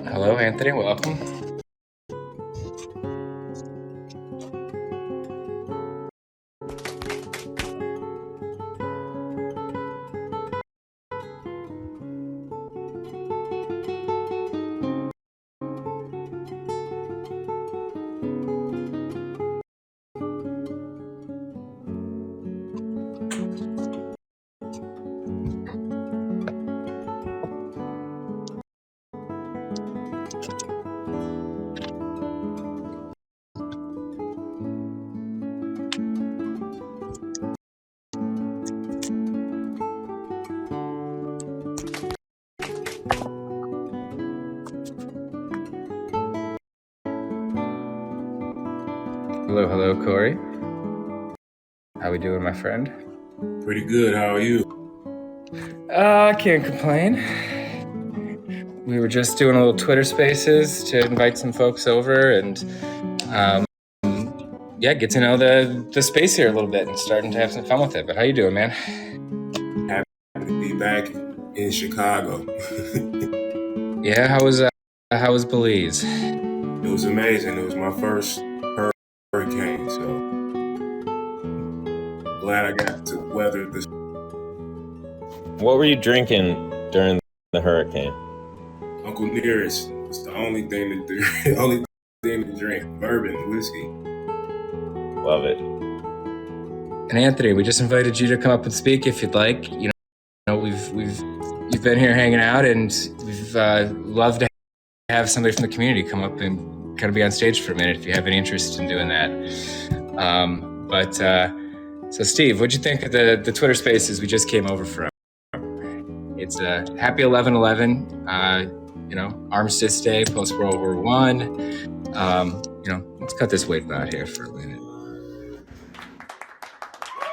Hello, Anthony. Welcome. Hello, Corey. How we doing, my friend? Pretty good. How are you? I can't complain. We were just doing a little Twitter Spaces to invite some folks over and, get to know the space here a little bit and starting to have some fun with it. But how you doing, man? Happy to be back in Chicago. Yeah, how was Belize? It was amazing. It was my first hurricane, so glad I got to weather this. What were you drinking during the hurricane? Uncle Nearest was the only thing to do. The only thing to drink. Bourbon, whiskey. Love it. And Anthony, we just invited you to come up and speak if you'd like. You've been here hanging out, and we've loved to have somebody from the community come up and kind of be on stage for a minute if you have any interest in doing that. So Steve, what'd you think of the Twitter Spaces we just came over from? It's a happy 11/11, Armistice Day, post World War I. Let's cut this wave out here for a minute.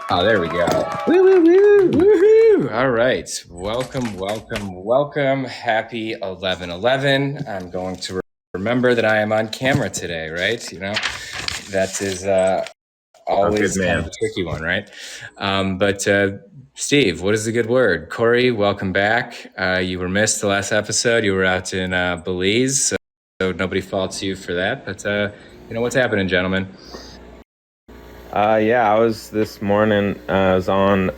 Oh, there we go. Woo, woo, woo, woohoo! All right, welcome. Happy 11/11. I'm going to remember that I am on camera today, right? That is always kind of a tricky one, right? But Steve, what is a good word? Corey, welcome back. You were missed the last episode. You were out in Belize, so nobody faults you for that. But what's happening, gentlemen? I was this morning. I was on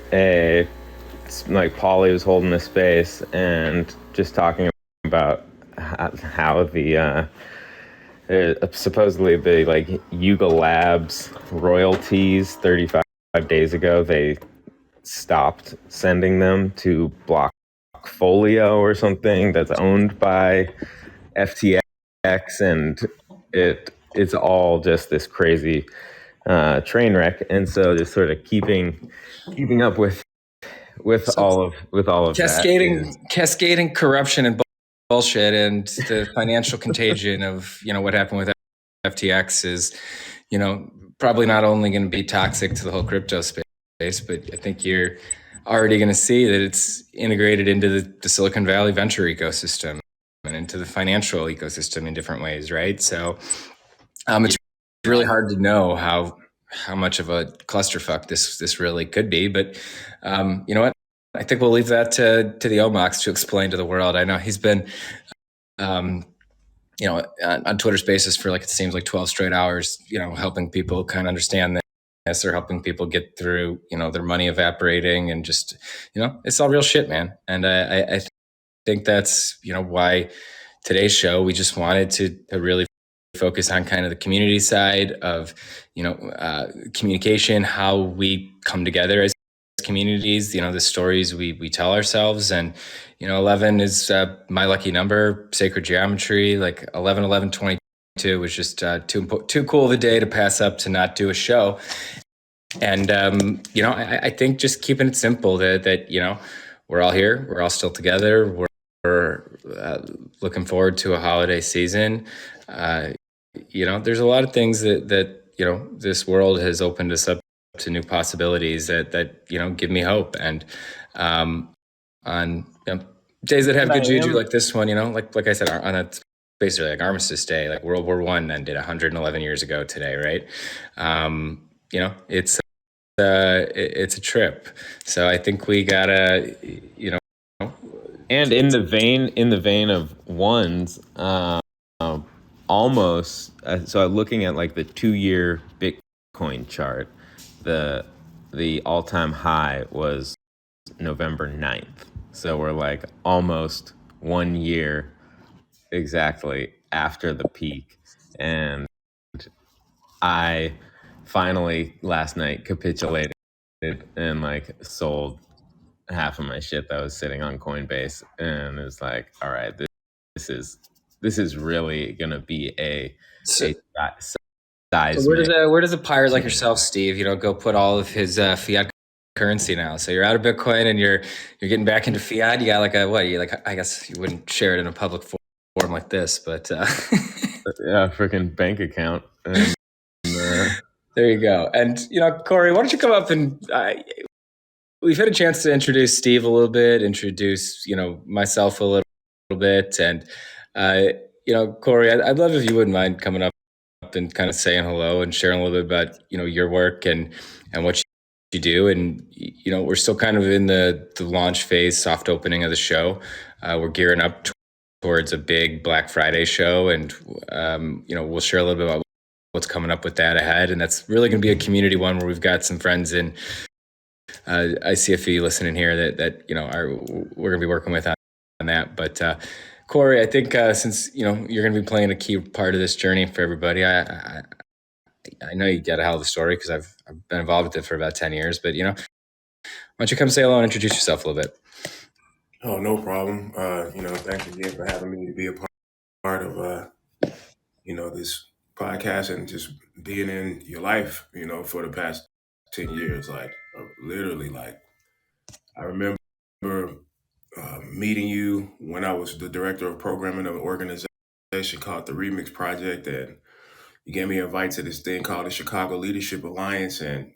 Polly was holding a space and just talking about how the supposedly the Yuga Labs royalties 35 days ago, they stopped sending them to Blockfolio or something that's owned by FTX, and it's all just this crazy train wreck. And so just sort of keeping up with all of cascading corruption and bullshit, and the financial contagion of what happened with FTX is probably not only going to be toxic to the whole crypto space, but I think you're already going to see that it's integrated into the Silicon Valley venture ecosystem and into the financial ecosystem in different ways, right? So it's really hard to know how much of a clusterfuck this really could be, but you know what? I think we'll leave that to the Omox to explain to the world. I know he's been, on Twitter Spaces for it seems like 12 straight hours, helping people kind of understand this, or helping people get through, their money evaporating, and just, it's all real shit, man. And I think that's, why today's show, we just wanted to really focus on kind of the community side of, communication, how we come together as communities, the stories we tell ourselves. And 11 is my lucky number, sacred geometry, 11/11/22 was just too cool of a day to pass up to not do a show. And I think just keeping it simple, that we're all here, we're all still together, we're looking forward to a holiday season. There's a lot of things that this world has opened us up to, new possibilities that give me hope. And on days that have good juju like this one, like I said, on a basically like Armistice Day, like World War I ended 111 years ago today, right? It's a trip. So I think we gotta, And in the vein of ones, almost. So I'm looking at like the 2-year Bitcoin chart. The all-time high was November 9th. So we're like almost 1 year exactly after the peak. And I finally last night capitulated and like sold half of my shit that was sitting on Coinbase, and it's like, all right, this is this is really gonna be So, a so where does seismic. a pirate like yourself, Steve, go put all of his fiat currency now? So you're out of Bitcoin and you're getting back into fiat. You got like a what? You like I guess you wouldn't share it in a public forum like this, but Yeah, freaking bank account. And there you go. And Corey, why don't you come up and we've had a chance to introduce Steve a little bit, introduce myself a little bit, and Corey, I'd love if you wouldn't mind coming up and kind of saying hello and sharing a little bit about your work and what you do. And we're still kind of in the launch phase, soft opening of the show. We're gearing up towards a big Black Friday show, and we'll share a little bit about what's coming up with that ahead. And that's really going to be a community one where we've got some friends in ICFE listening here that we're going to be working with on that. But Corey, I think since you're going to be playing a key part of this journey for everybody, I know you got a hell of a story because I've been involved with it for about 10 years. But why don't you come say hello and introduce yourself a little bit? Oh, no problem. Thanks again for having me to be a part of this podcast and just being in your life, for the past 10 years. Like literally, like I remember meeting you when I was the director of programming of an organization called the Remix Project, and you gave me an invite to this thing called the Chicago Leadership Alliance, and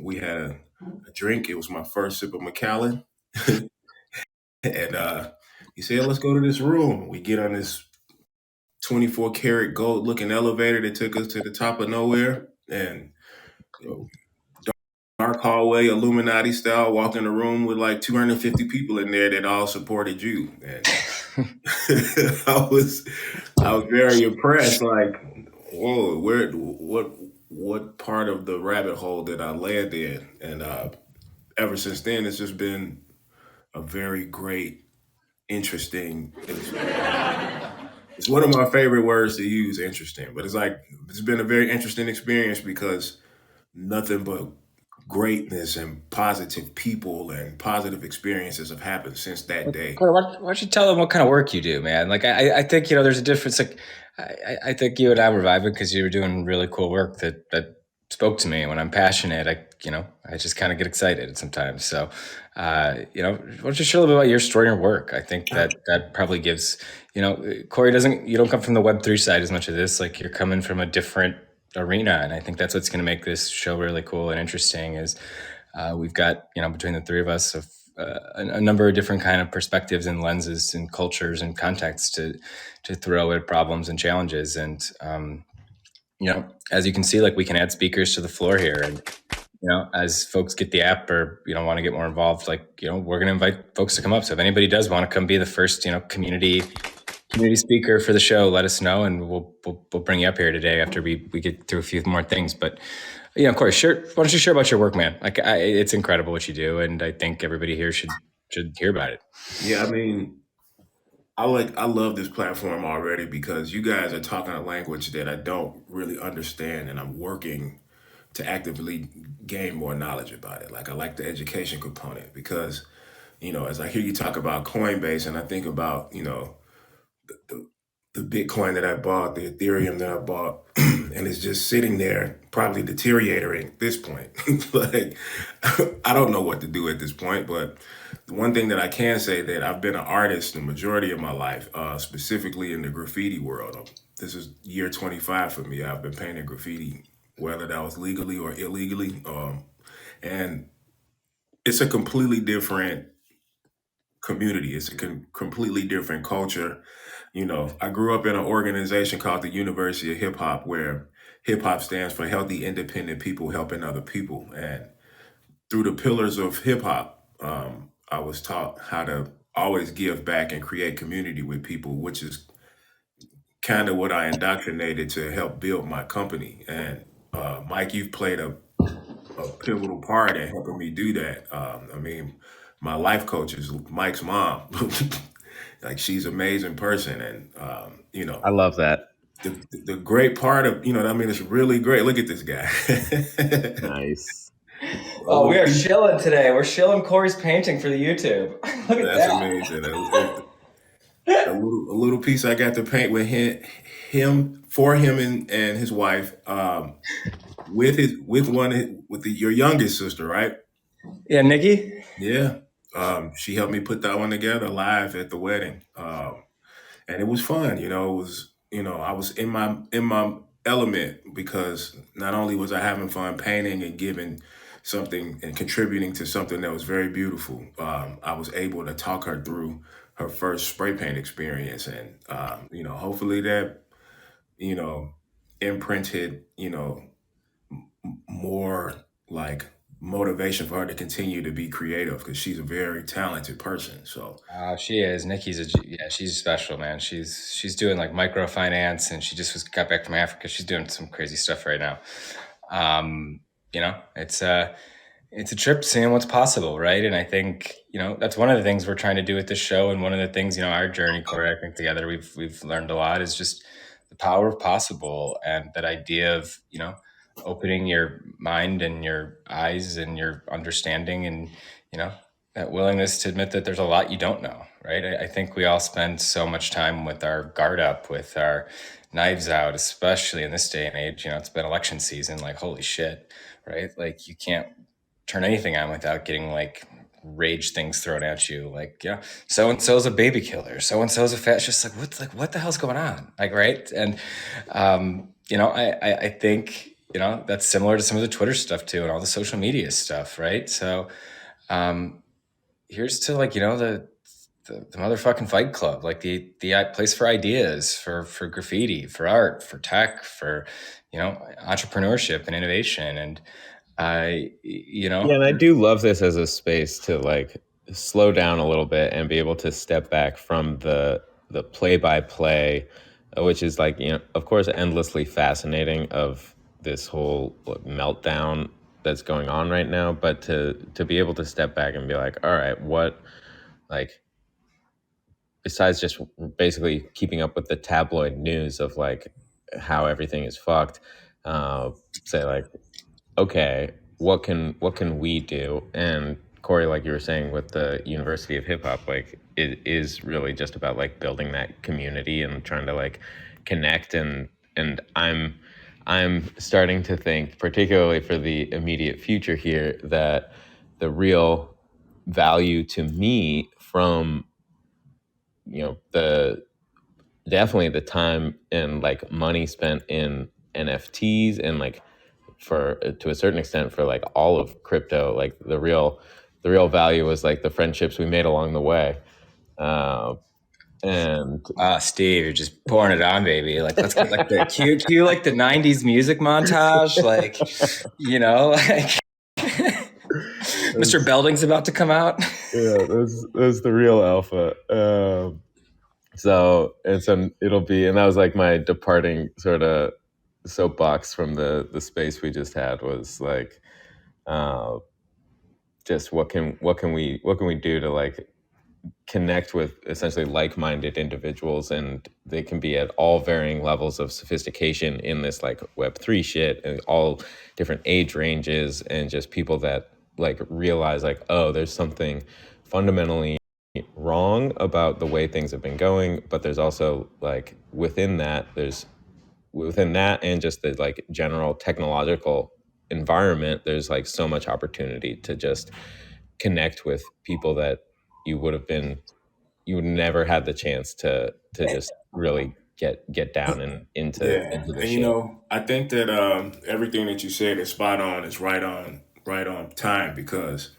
we had a drink. It was my first sip of Macallan, and he said, "Let's go to this room." We get on this 24 karat gold looking elevator that took us to the top of nowhere, and you know, dark hallway, Illuminati style, walked in the room with like 250 people in there that all supported you. And I was very impressed. Like, whoa, what part of the rabbit hole did I land in? And ever since then, it's just been a very great, interesting. It's one of my favorite words to use, interesting. But it's been a very interesting experience because nothing but greatness and positive people and positive experiences have happened since that day. Corey, why don't you tell them what kind of work you do, man? Like, I think, there's a difference. Like, I think you and I were vibing because you were doing really cool work that spoke to me. When I'm passionate, I just kind of get excited sometimes. So, why don't you share a little bit about your story and your work? I think that probably gives, Corey you don't come from the Web3 side as much as this. Like, you're coming from a different arena, and I think that's what's going to make this show really cool and interesting. Is we've got between the three of us a number of different kind of perspectives and lenses and cultures and contexts to throw at problems and challenges. And as you can see, like, we can add speakers to the floor here, and as folks get the app or want to get more involved, like we're going to invite folks to come up. So if anybody does want to come be the first community speaker for the show, let us know, and we'll bring you up here today after we get through a few more things. But of course, why don't you share about your work, man? Like, it's incredible what you do, and I think everybody here should hear about it. Yeah, I mean, I love this platform already because you guys are talking a language that I don't really understand, and I'm working to actively gain more knowledge about it. Like, I like the education component because, as I hear you talk about Coinbase and I think about, the Bitcoin that I bought, the Ethereum that I bought, and it's just sitting there, probably deteriorating at this point. Like, I don't know what to do at this point, but the one thing that I can say that I've been an artist the majority of my life, specifically in the graffiti world. This is year 25 for me. I've been painting graffiti, whether that was legally or illegally. And it's a completely different community. It's a completely different culture. I grew up in an organization called the University of Hip Hop, where hip hop stands for Healthy Independent People Helping Other People. And through the pillars of hip hop, I was taught how to always give back and create community with people, which is kind of what I indoctrinated to help build my company. And Mike, you've played a pivotal part in helping me do that. I mean, my life coach is Mike's mom. Like she's an amazing person, and I love that. the great part of I mean, it's really great. Look at this guy. Nice. A Oh, we little are piece. shilling today. We're shilling Corey's painting for the YouTube. Look at That's that. amazing. A little piece I got to paint with him for him and his wife. With your youngest sister, right? Yeah, Nikki. Yeah. She helped me put that one together live at the wedding. And it was fun. It was, I was in my element because not only was I having fun painting and giving something and contributing to something that was very beautiful, I was able to talk her through her first spray paint experience, and hopefully that you know imprinted more like motivation for her to continue to be creative because she's a very talented person. So She is. Nikki's yeah, she's special, man. She's doing like microfinance, and she just got back from Africa. She's doing some crazy stuff right now. Um, it's a trip seeing what's possible, right? And I think that's one of the things we're trying to do with this show, and one of the things our journey, Corey, I think together we've learned a lot is just the power of possible, and that idea of opening your mind and your eyes and your understanding, and you know that willingness to admit that there's a lot you don't know, right? I think we all spend so much time with our guard up, with our knives out, especially in this day and age. It's been election season, like holy shit, right? Like you can't turn anything on without getting like rage things thrown at you, like so and so's a baby killer, so and so's a fascist. What the hell's going on, like, right? And I think that's similar to some of the Twitter stuff too, and all the social media stuff, right? So here's to the motherfucking Fight Club, like the place for ideas, for graffiti, for art, for tech, for entrepreneurship and innovation. And Yeah, and I do love this as a space to like slow down a little bit and be able to step back from the play by play, which is like, of course, endlessly fascinating of this whole meltdown that's going on right now, but to be able to step back and be like, all right, what, like, besides just basically keeping up with the tabloid news of like how everything is fucked, say like, okay, what can we do? And Corey, like you were saying with the University of Hip Hop, like it is really just about like building that community and trying to like connect, and I'm starting to think, particularly for the immediate future here, that the real value to me from the definitely the time and like money spent in NFTs and like for to a certain extent for like all of crypto, like the real value was like the friendships we made along the way. uh, and Steve, you're just pouring it on, baby. Like, let's get like the cue like the '90s music montage, like like Mr. Belding's about to come out. yeah, that's the real alpha. So it'll be, and that was like my departing sort of soapbox from the space we just had, was like uh, just what can we do to like connect with essentially like-minded individuals, and they can be at all varying levels of sophistication in this like web3 shit, and all different age ranges, and just people that like realize like, oh, there's something fundamentally wrong about the way things have been going, but there's also like within that and just the like general technological environment, there's like so much opportunity to just connect with people that you would have been you would never had the chance to just really get down and yeah, into the and shit. I think that everything that you said is spot on. It's right on time because,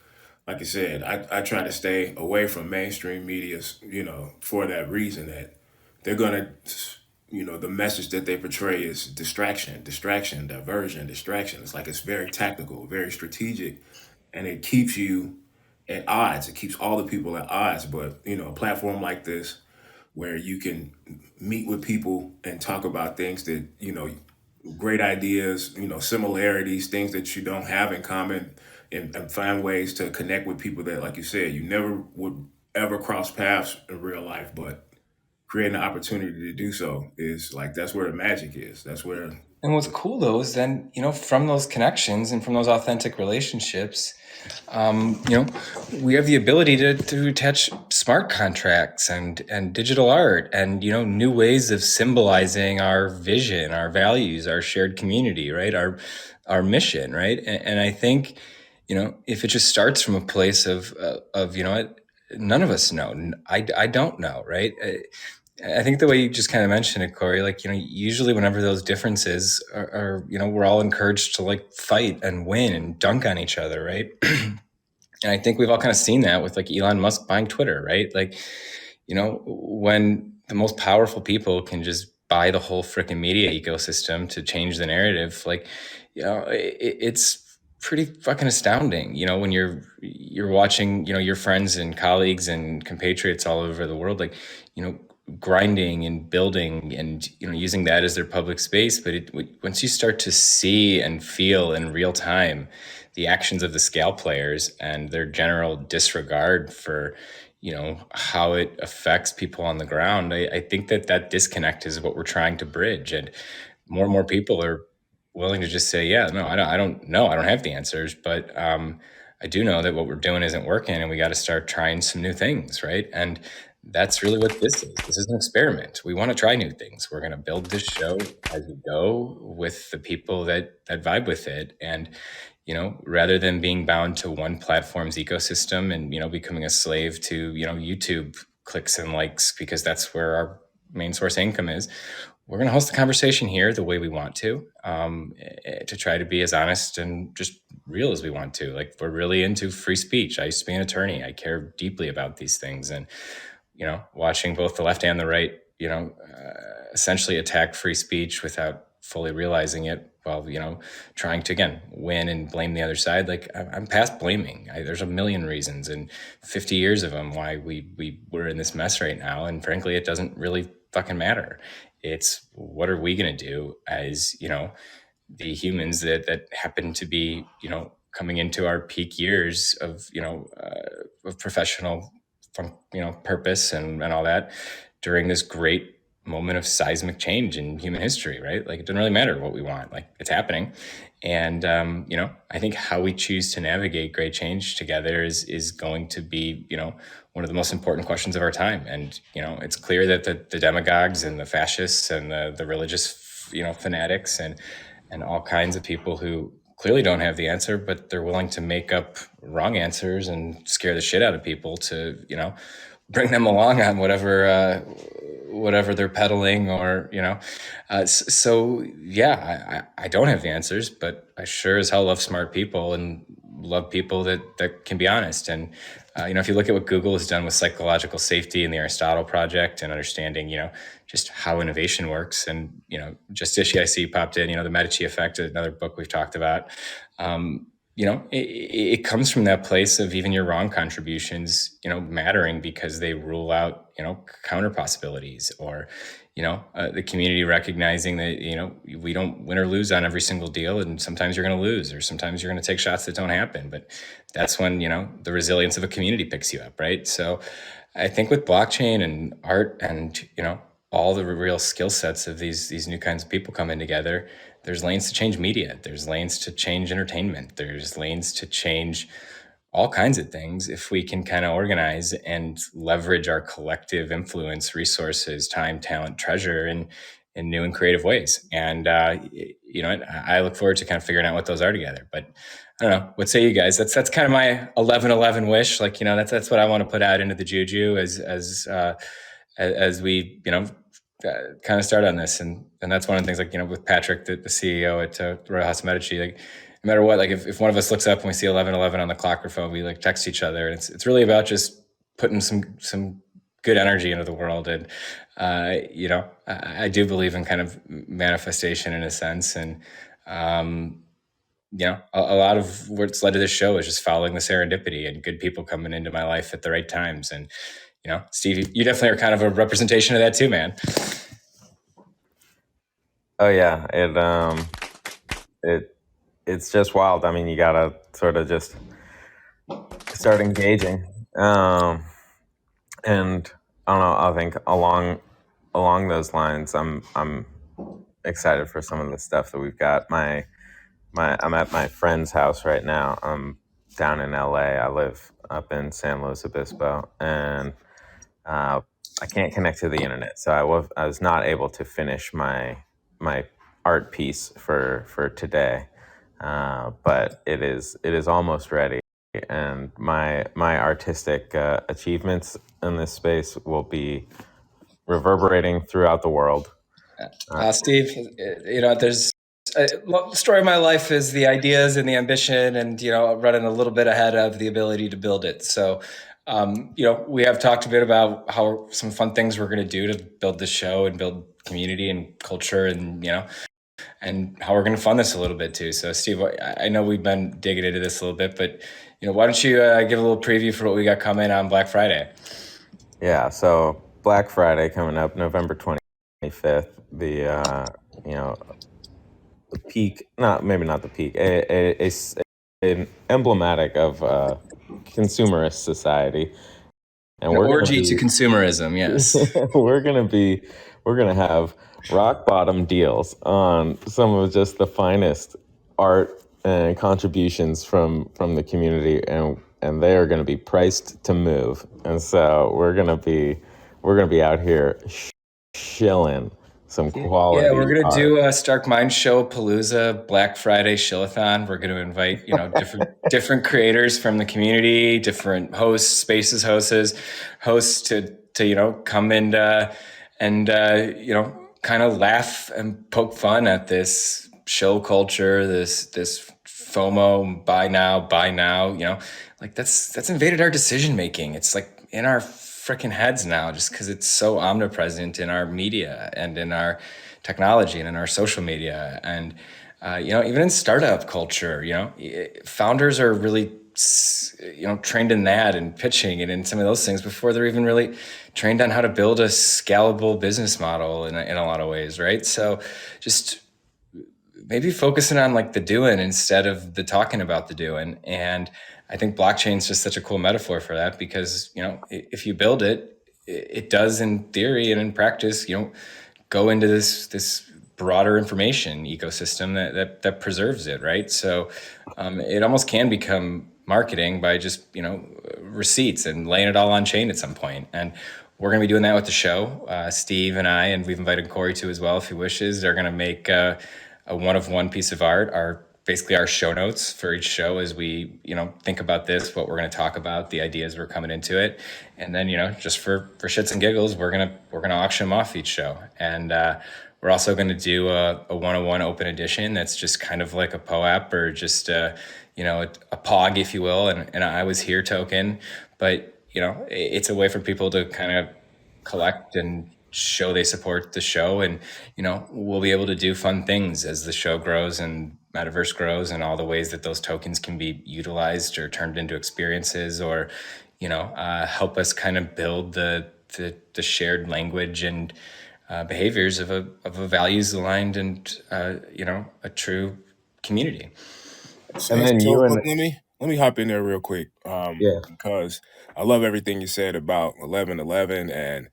like I said, I try to stay away from mainstream medias, for that reason that they're gonna, the message that they portray is distraction, distraction, diversion, distraction. It's like it's very tactical, very strategic, and it keeps you at odds. It keeps all the people at odds. But a platform like this where you can meet with people and talk about things that great ideas, similarities, things that you don't have in common, and find ways to connect with people that, like you said, you never would ever cross paths in real life, but creating the opportunity to do so is like that's where the magic is. That's where And what's cool though is then, from those connections and from those authentic relationships, you know, we have the ability to attach smart contracts and digital art and, new ways of symbolizing our vision, our values, our shared community, right? Our mission, right? And I think, if it just starts from a place of, none of us know. I don't know, right? I think the way you just kind of mentioned it, Corey, like, usually whenever those differences are, we're all encouraged to like fight and win and dunk on each other, right? And I think we've all kind of seen that with like Elon Musk buying Twitter, right? Like, when the most powerful people can just buy the whole freaking media ecosystem to change the narrative, like, it's pretty fucking astounding, when you're watching, your friends and colleagues and compatriots all over the world, like, grinding and building and using that as their public space. But once you start to see and feel in real time the actions of the scale players and their general disregard for how it affects people on the ground, I think that disconnect is what we're trying to bridge. And more people are willing to just say, yeah, no, I don't know, I don't have the answers, but I do know that what we're doing isn't working and we got to start trying some new things, right? And that's really what this is. This is an experiment. We want to try new things. We're going to build this show as we go with the people that vibe with it. And, rather than being bound to one platform's ecosystem and, becoming a slave to, YouTube clicks and likes, because that's where our main source of income is, we're going to host the conversation here the way we want to try to be as honest and just real as we want to. Like, we're really into free speech. I used to be an attorney. I care deeply about these things. And, watching both the left and the right, essentially attack free speech without fully realizing it while, trying to, again, win and blame the other side. Like, I'm past blaming. There's a million reasons and 50 years of them why we're in this mess right now. And frankly, it doesn't really fucking matter. It's what are we going to do as, the humans that happen to be, coming into our peak years of professional purpose and all that during this great moment of seismic change in human history, right? Like, it doesn't really matter what we want, like, it's happening. And I think how we choose to navigate great change together is going to be one of the most important questions of our time. And it's clear that the demagogues and the fascists and the religious fanatics and all kinds of people who clearly don't have the answer, but they're willing to make up wrong answers and scare the shit out of people to, bring them along on whatever they're peddling, or, so yeah, I don't have the answers, but I sure as hell love smart people and love people that can be honest. And, if you look at what Google has done with psychological safety and the Aristotle Project and understanding, just how innovation works. And, just IC popped in, the Medici effect, another book we've talked about. It comes from that place of even your wrong contributions, mattering because they rule out, counter possibilities, or, the community recognizing that, we don't win or lose on every single deal. And sometimes you're going to lose, or sometimes you're going to take shots that don't happen. But that's when, the resilience of a community picks you up. Right. So I think with blockchain and art and, all the real skill sets of these new kinds of people coming together, there's lanes to change media. There's lanes to change entertainment. There's lanes to change all kinds of things if we can kind of organize and leverage our collective influence, resources, time, talent, treasure in new and creative ways. And, I look forward to kind of figuring out what those are together. But I don't know. What say you guys? That's kind of my 11-11 wish. Like, that's what I want to put out into the juju as we, kind of start on this. And that's one of the things, like, with Patrick, the CEO at Royal House of Medici, like, no matter what, like, if one of us looks up and we see 11-11 on the clock or phone, we like text each other. And it's really about just putting some good energy into the world. And, I do believe in kind of manifestation in a sense. And, a lot of what's led to this show is just following the serendipity and good people coming into my life at the right times. And, Steve, you definitely are kind of a representation of that too, man. Oh yeah, it's just wild. I mean, you gotta sort of just start engaging. And I don't know. I think along those lines, I'm excited for some of the stuff that we've got. I'm at my friend's house right now. I'm down in LA. I live up in San Luis Obispo, and I can't connect to the internet, so I was not able to finish my art piece for today. But it is almost ready, and my artistic achievements in this space will be reverberating throughout the world. Steve, there's the story of my life is the ideas and the ambition, and running a little bit ahead of the ability to build it. So, we have talked a bit about how some fun things we're going to do to build this show and build community and culture, and and how we're going to fund this a little bit too. So, Steve, I know we've been digging into this a little bit, but why don't you give a little preview for what we got coming on Black Friday? Yeah, so Black Friday coming up November 25th. The peak, maybe not the peak, an emblematic of consumerist society, and An we're going orgy to consumerism, yes. we're gonna have rock bottom deals on some of just the finest art and contributions from the community, and they are going to be priced to move. And so we're gonna be out here shilling some quality. Yeah, we're gonna art. do a Stark Mind Show Palooza Black Friday Shillathon. We're gonna invite different creators from the community, different hosts, spaces hosts to come and kind of laugh and poke fun at this show culture, this FOMO, buy now. Like that's invaded our decision making. It's like in our freaking heads now, just because it's so omnipresent in our media and in our technology and in our social media, and even in startup culture, founders are really trained in that and pitching and in some of those things before they're even really trained on how to build a scalable business model in a lot of ways, right? So just maybe focusing on like the doing instead of the talking about the doing. And I think blockchain is just such a cool metaphor for that, because if you build it, it does in theory and in practice go into this broader information ecosystem that preserves it, right? So it almost can become marketing by just receipts and laying it all on chain at some point. And we're going to be doing that with the show. Steve and I, and we've invited Corey too as well if he wishes. They're going to make a one-of-one piece of art, basically our show notes for each show as we think about this, what we're going to talk about, the ideas we're coming into it, and then just for shits and giggles, we're gonna auction them off each show. And we're also going to do a 101 open edition that's just kind of like a POAP or just a POG, if you will, and I was here token, but it's a way for people to kind of collect and show they support the show. And we'll be able to do fun things as the show grows and metaverse grows, and all the ways that those tokens can be utilized or turned into experiences, or help us kind of build the shared language and behaviors of a values aligned and a true community. And then you and let me hop in there real quick, Yeah. because I love everything you said about 11/11 and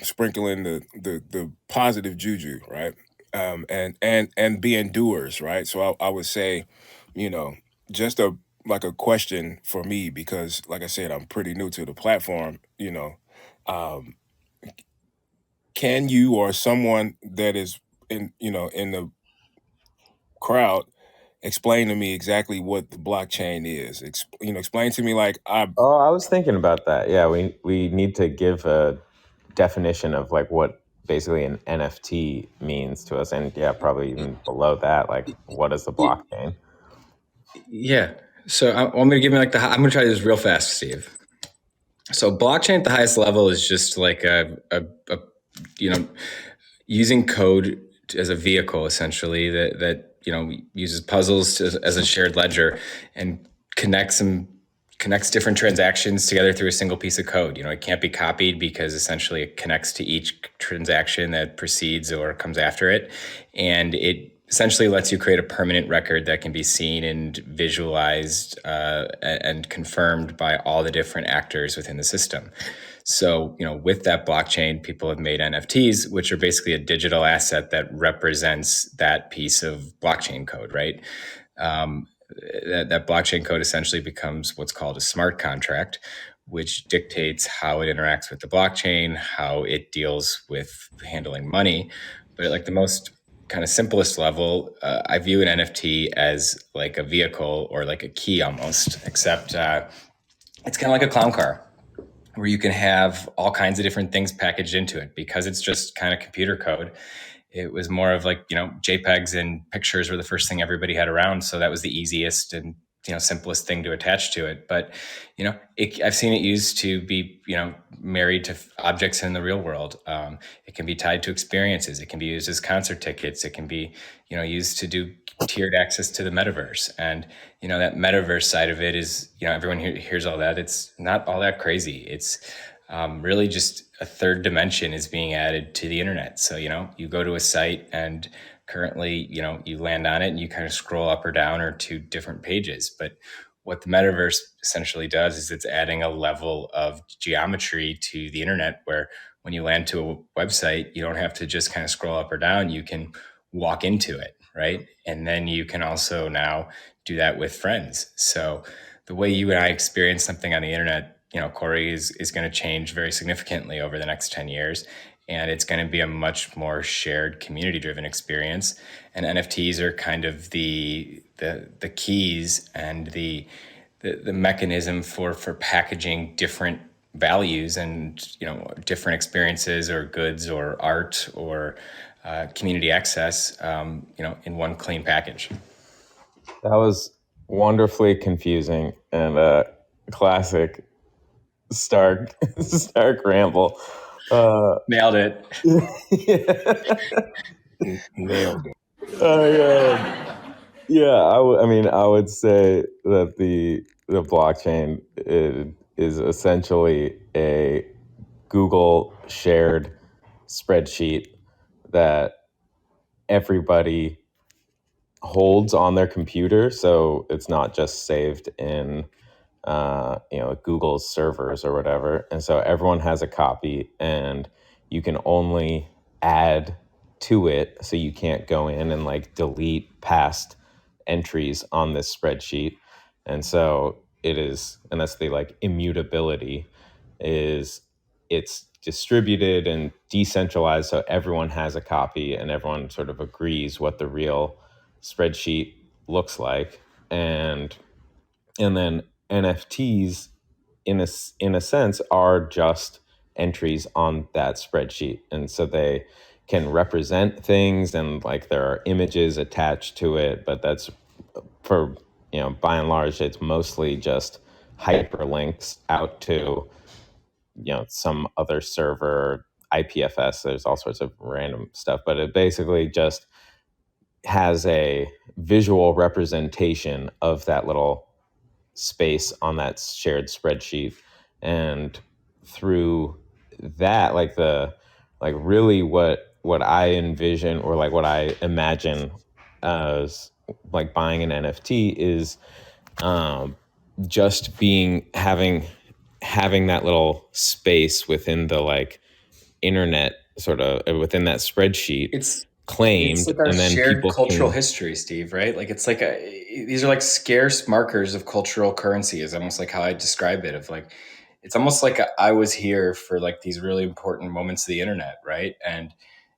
sprinkling the positive juju, right? And being doers, right? So I would say, just a question for me, because like I said, I'm pretty new to the platform. Can you or someone that is in the crowd explain to me exactly what the blockchain is? Explain to me like I was thinking about that. Yeah, we need to give a definition of like what basically an NFT means to us, and yeah, probably even below that, like what is the blockchain? Yeah. So I'm going to give me I'm going to try this real fast, Steve. So blockchain at the highest level is just like a using code as a vehicle, essentially, that uses puzzles as a shared ledger and connects different transactions together through a single piece of code. It can't be copied because essentially it connects to each transaction that precedes or comes after it. And it essentially lets you create a permanent record that can be seen and visualized and confirmed by all the different actors within the system. So, with that blockchain, people have made NFTs, which are basically a digital asset that represents that piece of blockchain code, right? That blockchain code essentially becomes what's called a smart contract, which dictates how it interacts with the blockchain, how it deals with handling money. But at like the most kind of simplest level, I view an NFT as like a vehicle or like a key almost, except it's kind of like a clown car where you can have all kinds of different things packaged into it. Because it's just kind of computer code, it was more of like, JPEGs and pictures were the first thing everybody had around. So that was the easiest and, simplest thing to attach to it. But, I've seen it used to be, married to objects in the real world. It can be tied to experiences. It can be used as concert tickets. It can be, used to do tiered access to the metaverse. And, that metaverse side of it is, everyone hears all that. It's not all that crazy. It's really just a third dimension is being added to the internet. So, you go to a site and currently, you land on it and you kind of scroll up or down or to different pages. But what the metaverse essentially does is it's adding a level of geometry to the internet where when you land to a website, you don't have to just kind of scroll up or down. You can walk into it, right? And then you can also now do that with friends. So the way you and I experience something on the internet, Corey, is going to change very significantly over the next 10 years. And it's going to be a much more shared community driven experience. And NFTs are kind of the keys and the mechanism for packaging different values and, different experiences or goods or art or community access, in one clean package. That was wonderfully confusing and classic Stark ramble. Nailed it. Nailed it. I would say that the blockchain is essentially a Google shared spreadsheet that everybody holds on their computer. So it's not just saved in Google's servers or whatever. And so everyone has a copy and you can only add to it. So you can't go in and like delete past entries on this spreadsheet. And so it is, and that's the like immutability is it's distributed and decentralized. So everyone has a copy and everyone sort of agrees what the real spreadsheet looks like. And then NFTs, in a sense, are just entries on that spreadsheet, and so they can represent things, and like there are images attached to it. But that's for by and large, it's mostly just hyperlinks out to some other server, IPFS. There's all sorts of random stuff, but it basically just has a visual representation of that little space on that shared spreadsheet. And through that, really what I envision or like what I imagine as like buying an NFT is just having that little space within the like internet, sort of within that spreadsheet. It's claimed, like our and then shared people cultural can, history, Steve, right? Like it's like these are like scarce markers of cultural currency is almost like how I describe it, of like it's almost like I was here for like these really important moments of the internet, right? And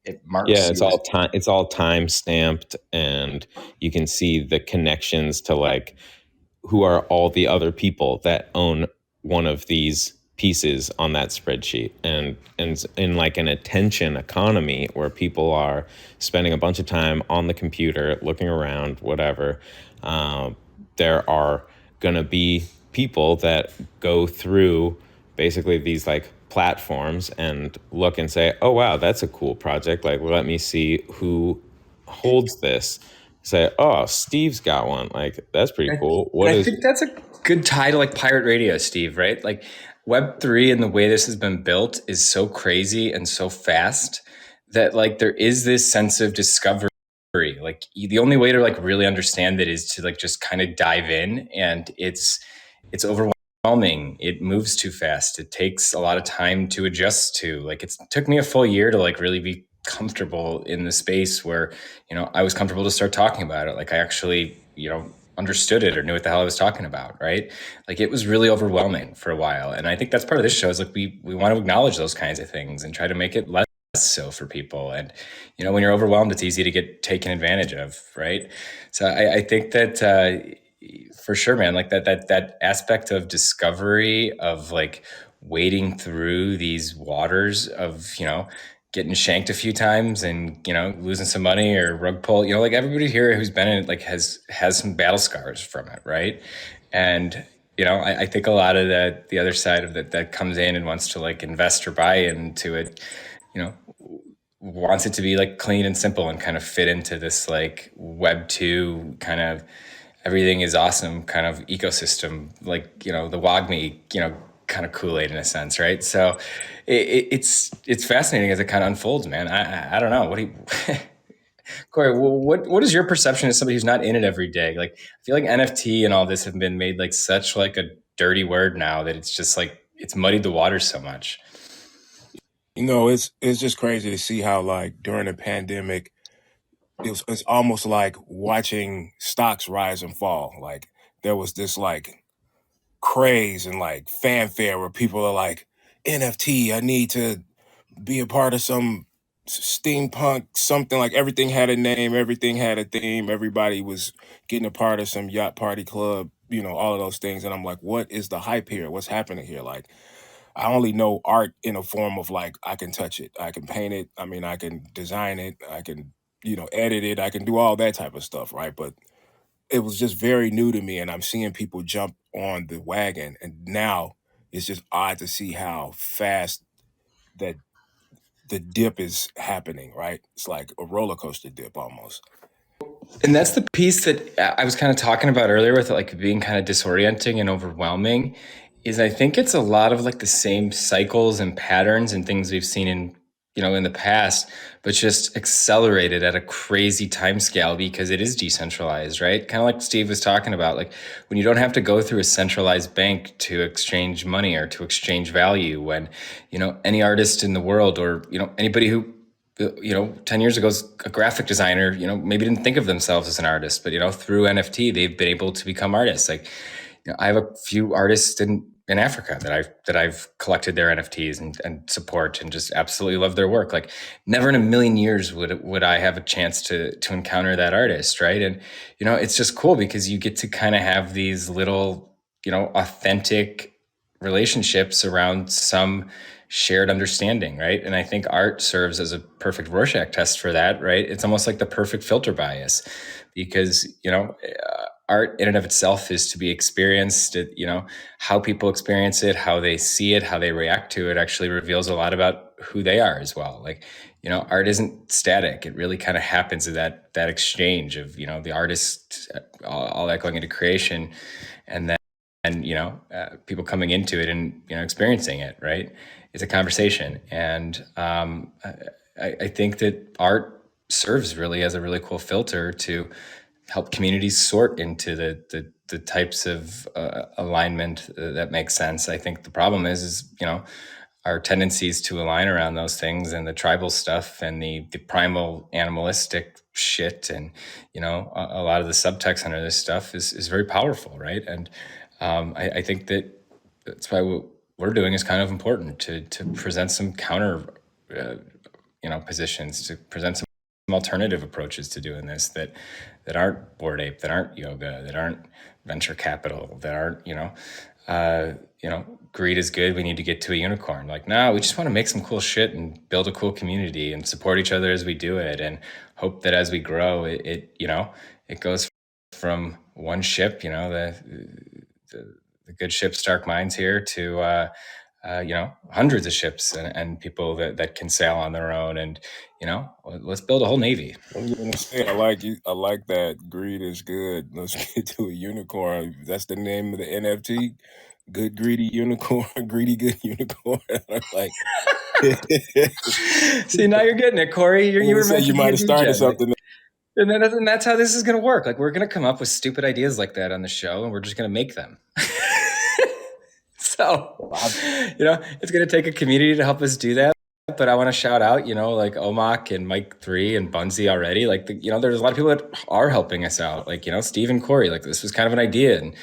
it marks it's all time stamped, and you can see the connections to like who are all the other people that own one of these pieces on that spreadsheet. And in like an attention economy where people are spending a bunch of time on the computer looking around, whatever, there are going to be people that go through basically these like platforms and look and say, oh wow, that's a cool project, like let me see who holds this. say, oh, Steve's got one. Like, that's pretty cool. And I think that's a good tie to like pirate radio, Steve, right? Like Web3 and the way this has been built is so crazy and so fast that like there is this sense of discovery. Like the only way to like really understand it is to like just kind of dive in, and it's overwhelming. It moves too fast. It takes a lot of time to adjust to. Like it took me a full year to like really be comfortable in the space where, I was comfortable to start talking about it. Like I actually, understood it or knew what the hell I was talking about, right? Like it was really overwhelming for a while. And I think that's part of this show is like we want to acknowledge those kinds of things and try to make it less so for people. And when you're overwhelmed, it's easy to get taken advantage of, right? So I think that for sure, man, like that aspect of discovery, of like wading through these waters of getting shanked a few times and losing some money or rug pull, like everybody here who's been in it like has some battle scars from it, right? And I think a lot of the other side of that comes in and wants to like invest or buy into it, wants it to be like clean and simple and kind of fit into this like Web 2 kind of everything is awesome kind of ecosystem, like the WAGMI kind of Kool-Aid in a sense, right? So it's fascinating as it kind of unfolds, man. I don't know, what do you Corey, what is your perception as somebody who's not in it every day? Like I feel like NFT and all this have been made like such like a dirty word now that it's just like it's muddied the waters so much. It's just crazy to see how like during the pandemic, it's almost like watching stocks rise and fall. Like there was this like craze and like fanfare where people are like, NFT, I need to be a part of some steampunk something. Like everything had a name, everything had a theme, everybody was getting a part of some yacht party club, all of those things. And I'm like, what is the hype here? What's happening here? Like I only know art in a form of like I can touch it, I can paint it, I mean I can design it, I can edit it, I can do all that type of stuff, right? But it was just very new to me, and I'm seeing people jump on the wagon, and now it's just odd to see how fast that the dip is happening, right? It's like a roller coaster dip almost. And that's the piece that I was kind of talking about earlier with like being kind of disorienting and overwhelming, is I think it's a lot of like the same cycles and patterns and things we've seen in the past, but just accelerated at a crazy time scale because it is decentralized, right? Kind of like Steve was talking about, like when you don't have to go through a centralized bank to exchange money or to exchange value, when, any artist in the world or, anybody who 10 years ago a graphic designer, maybe didn't think of themselves as an artist, but, through NFT, they've been able to become artists. Like, I have a few artists in Africa that I've collected their NFTs and support and just absolutely love their work. Like never in a million years would I have a chance to encounter that artist. Right. And, it's just cool because you get to kind of have these little, authentic relationships around some shared understanding, right? And I think art serves as a perfect Rorschach test for that, right? It's almost like the perfect filter bias because, art in and of itself is to be experienced. How people experience it, how they see it, how they react to it actually reveals a lot about who they are as well. Like, art isn't static. It really kind of happens in that exchange of, the artist all that going into creation and then, people coming into it and, experiencing it, right? It's a conversation. And I think that art serves really as a really cool filter to help communities sort into the types of alignment that makes sense. I think the problem is our tendencies to align around those things and the tribal stuff and the primal animalistic shit and a lot of the subtext under this stuff is very powerful, right? And I think that's why what we're doing is kind of important to present some counter positions, to present some alternative approaches to doing this that aren't Bored Ape, that aren't yoga, that aren't venture capital, that aren't greed is good, we need to get to a unicorn. Like, no, we just want to make some cool shit and build a cool community and support each other as we do it, and hope that as we grow, it goes from one ship, the good ship Stark Minds here, to hundreds of ships and people that can sail on their own, and let's build a whole navy. I was gonna say, I like you. I like that. Greed is good. Let's get to a unicorn. That's the name of the NFT. Good greedy unicorn. Greedy good unicorn. Like, See, now you're getting it, Corey. You were meant to you be might a have started DJ. something. And that's how this is going to work. Like, we're going to come up with stupid ideas like that on the show, and we're just going to make them. So, it's going to take a community to help us do that. But I want to shout out, like Omak and Mike 3 and Bunzi already. Like, there's a lot of people that are helping us out. Like, Steve and Corey, like, this was kind of an idea. And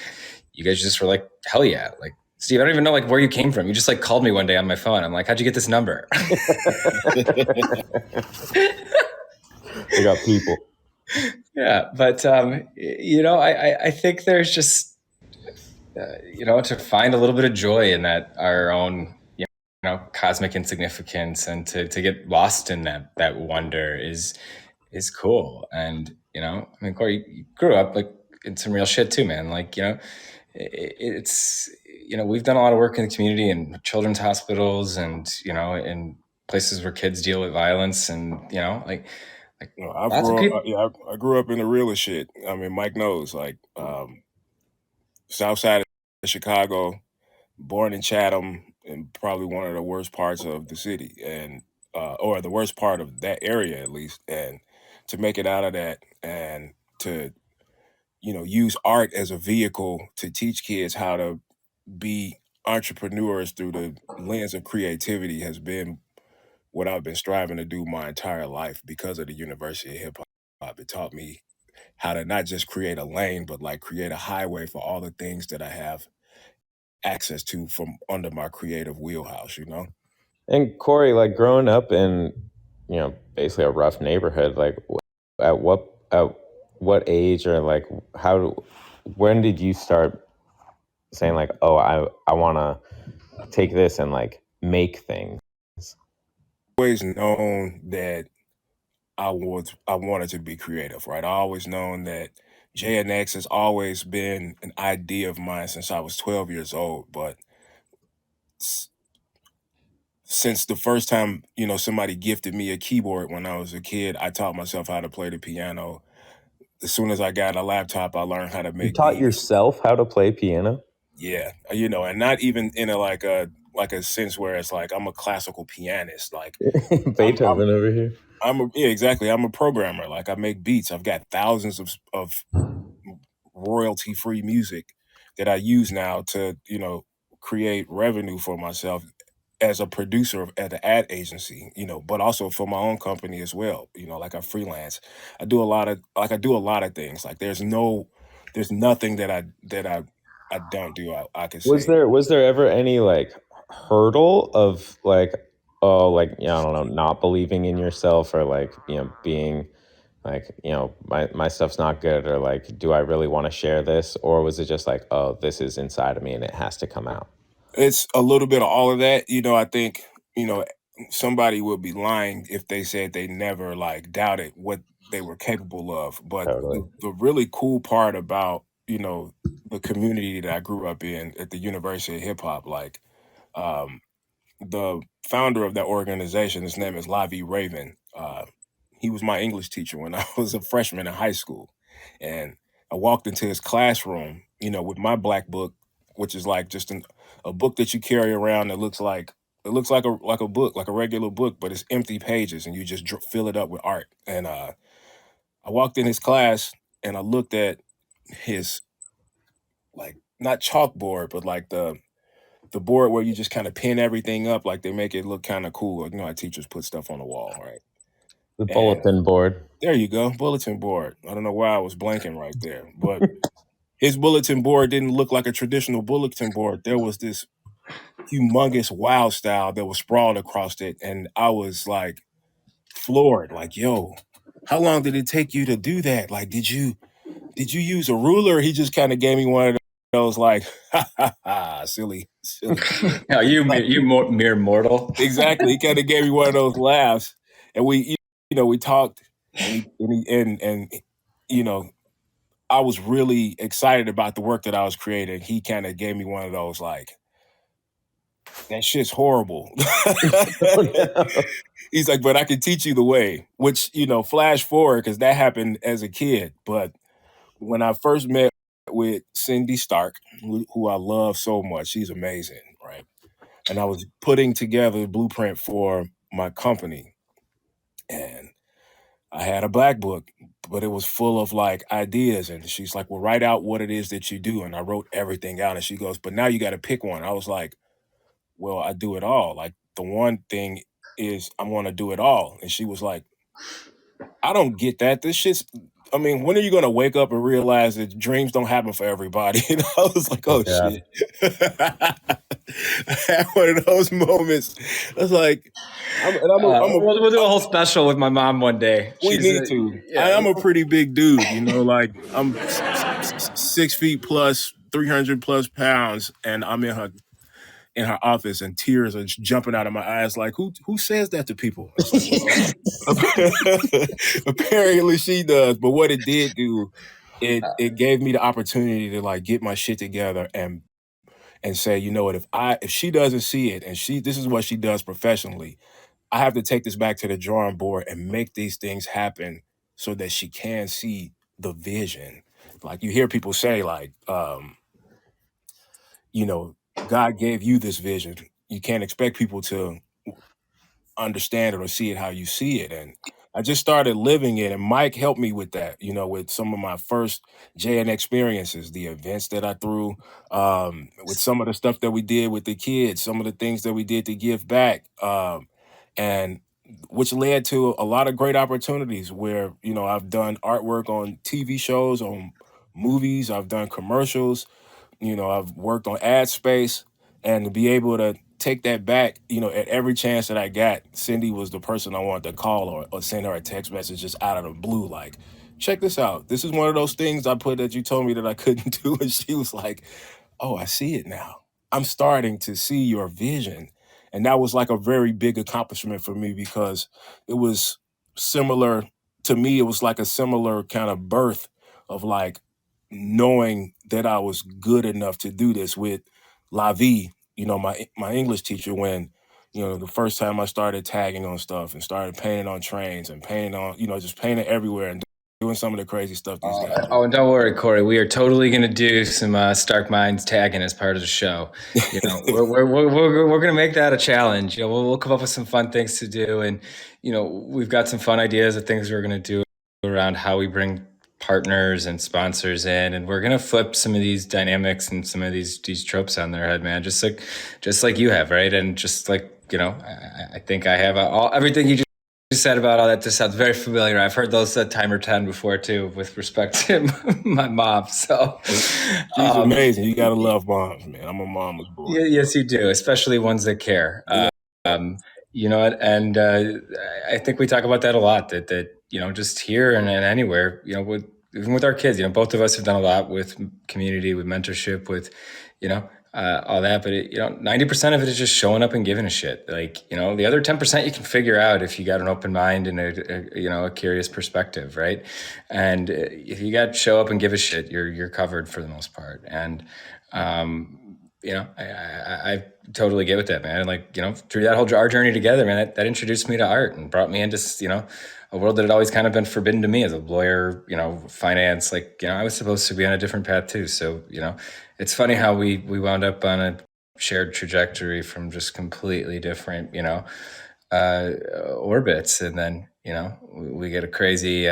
you guys just were like, hell yeah. Like, Steve, I don't even know like where you came from. You just like called me one day on my phone. I'm like, how'd you get this number? We got people. Yeah, but I think there's just to find a little bit of joy in that, our own cosmic insignificance, and to get lost in that wonder is cool. And I mean, Corey, you grew up like in some real shit too, man. Like it's we've done a lot of work in the community and children's hospitals, and in places where kids deal with violence, and I grew up in the realest shit. I mean, Mike knows, like, South Side of Chicago, born in Chatham, and probably one of the worst parts of the city, and or the worst part of that area at least. And to make it out of that, and to use art as a vehicle to teach kids how to be entrepreneurs through the lens of creativity has been what I've been striving to do my entire life because of the University of Hip Hop. It taught me how to not just create a lane, but like create a highway for all the things that I have access to from under my creative wheelhouse, And Corey, like growing up in, basically a rough neighborhood, like at what age, or like when did you start saying like, oh, I want to take this and like make things? Always known that I wanted to be creative, right? I always known that JNX has always been an idea of mine since I was 12 years old. But since the first time, somebody gifted me a keyboard when I was a kid, I taught myself how to play the piano. As soon as I got a laptop, I learned how to make You taught beats. yourself how to play piano? Yeah, and not even in a sense where it's like I'm a classical pianist, like Beethoven over here. Exactly. I'm a programmer. Like, I make beats. I've got thousands of royalty-free music that I use now to, create revenue for myself as a producer at an ad agency, but also for my own company as well. Like, I freelance. I do a lot of things. Like, there's nothing that I don't do. I could say. Was there ever any like hurdle of like, oh, like, I don't know, not believing in yourself, or like, being like, my stuff's not good, or like, do I really want to share this? Or was it just like, oh, this is inside of me and it has to come out? It's a little bit of all of that. I think, somebody would be lying if they said they never like doubted what they were capable of. But Totally. the really cool part about, the community that I grew up in at the University of Hip Hop, like, the founder of that organization, his name is Lavi Raven. He was my English teacher when I was a freshman in high school. And I walked into his classroom, with my black book, which is like just a book that you carry around that looks like a book, like a regular book, but it's empty pages, and you just fill it up with art. And I walked in his class, and I looked at his, like, not chalkboard, but like the board where you just kind of pin everything up, like they make it look kind of cool. Like, how teachers put stuff on the wall, right? The bulletin board. There you go, bulletin board. I don't know why I was blanking right there, but his bulletin board didn't look like a traditional bulletin board. There was this humongous wow style that was sprawled across it, and I was like floored. Like, yo, how long did it take you to do that? Like, did you use a ruler? He just kind of gave me one of those, like, ha ha ha, silly. No, you mere mortal. Exactly. He kind of gave me one of those laughs, and we talked, and I was really excited about the work that I was creating. He kind of gave me one of those, like, that shit's horrible. Oh, no. He's like, but I can teach you the way, which, flash forward, because that happened as a kid. But when I first met with Cindy Stark, who I love so much, she's amazing, right? And I was putting together a blueprint for my company. And I had a black book, but it was full of like ideas. And she's like, well, write out what it is that you do. And I wrote everything out. And she goes, but now you got to pick one. I was like, well, I do it all. Like the one thing is I'm going to do it all. And she was like, I don't get that. This shit's, I mean, when are you going to wake up and realize that dreams don't happen for everybody? And I was like, oh Yeah. shit. I had one of those moments. I was like, we'll do a whole special with my mom one day. we need to. Yeah. I'm a pretty big dude, like I'm 6 feet plus, 300 plus pounds, and I'm in her office, and tears are just jumping out of my eyes. Like, who says that to people? It's like, apparently she does. But what it did do, it gave me the opportunity to like get my shit together and say, you know what, if she doesn't see it, and this is what she does professionally, I have to take this back to the drawing board and make these things happen so that she can see the vision. Like you hear people say, like, God gave you this vision. You can't expect people to understand it or see it how you see it. And I just started living it, and Mike helped me with that, with some of my first JN experiences, the events that I threw, with some of the stuff that we did with the kids, some of the things that we did to give back, and which led to a lot of great opportunities where, I've done artwork on TV shows, on movies, I've done commercials, I've worked on ad space, and to be able to take that back, at every chance that I got, Cindy was the person I wanted to call or send her a text message just out of the blue, like, check this out. This is one of those things I put that you told me that I couldn't do. And she was like, oh, I see it now. I'm starting to see your vision. And that was like a very big accomplishment for me because it was similar to me. It was like a similar kind of birth of like knowing that I was good enough to do this with La Vie, my English teacher, when, the first time I started tagging on stuff and started painting on trains and painting on, just painting everywhere and doing some of the crazy stuff these guys do. Oh, and don't worry, Corey. We are totally going to do some Stark Minds tagging as part of the show. We're going to make that a challenge. We'll come up with some fun things to do, and we've got some fun ideas of things we're going to do around how we bring partners and sponsors in, and we're going to flip some of these dynamics and some of these tropes on their head, man. Just like you have, right? And just like I think I have everything you just said about all that just sounds very familiar. I've heard those timer 10 before too, with respect to my mom. So she's amazing. You gotta love moms, man. I'm a mama's boy. Yes, you do, especially ones that care. Yeah. And I think we talk about that a lot. That just here and anywhere, even with our kids, both of us have done a lot with community, with mentorship, with all that, but 90% of it is just showing up and giving a shit. Like, the other 10% you can figure out if you got an open mind and a curious perspective, right? And if you got to show up and give a shit, you're covered for the most part. And I totally get with that, man. Like, through that whole our journey together, man, that introduced me to art and brought me into a world that had always kind of been forbidden to me as a lawyer, finance. Like, I was supposed to be on a different path too. So, it's funny how we wound up on a shared trajectory from just completely different, orbits. And then, we get a crazy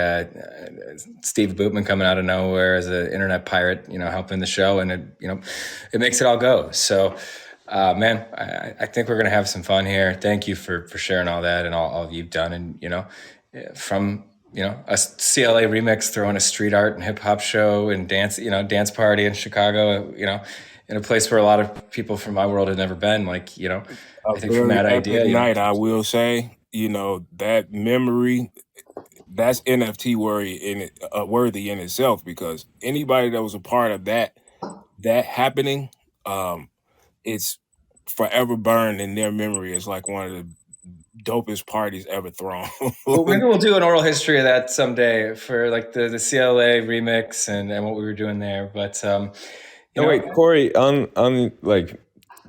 Steve Bootman coming out of nowhere as an internet pirate, helping the show, and it makes it all go. So, man, I think we're going to have some fun here. Thank you for sharing all that and all you've done. And, from, a CLA remix, throwing a street art and hip hop show and dance party in Chicago, in a place where a lot of people from my world have never been. Like, I think from that idea, night, I will say, that memory, that's NFT worthy in itself, because anybody that was a part of that happening, it's forever burned in their memory. It's like one of the dopest parties ever thrown. Well, maybe we'll do an oral history of that someday for like the CLA remix and what we were doing there. But wait, Corey, on like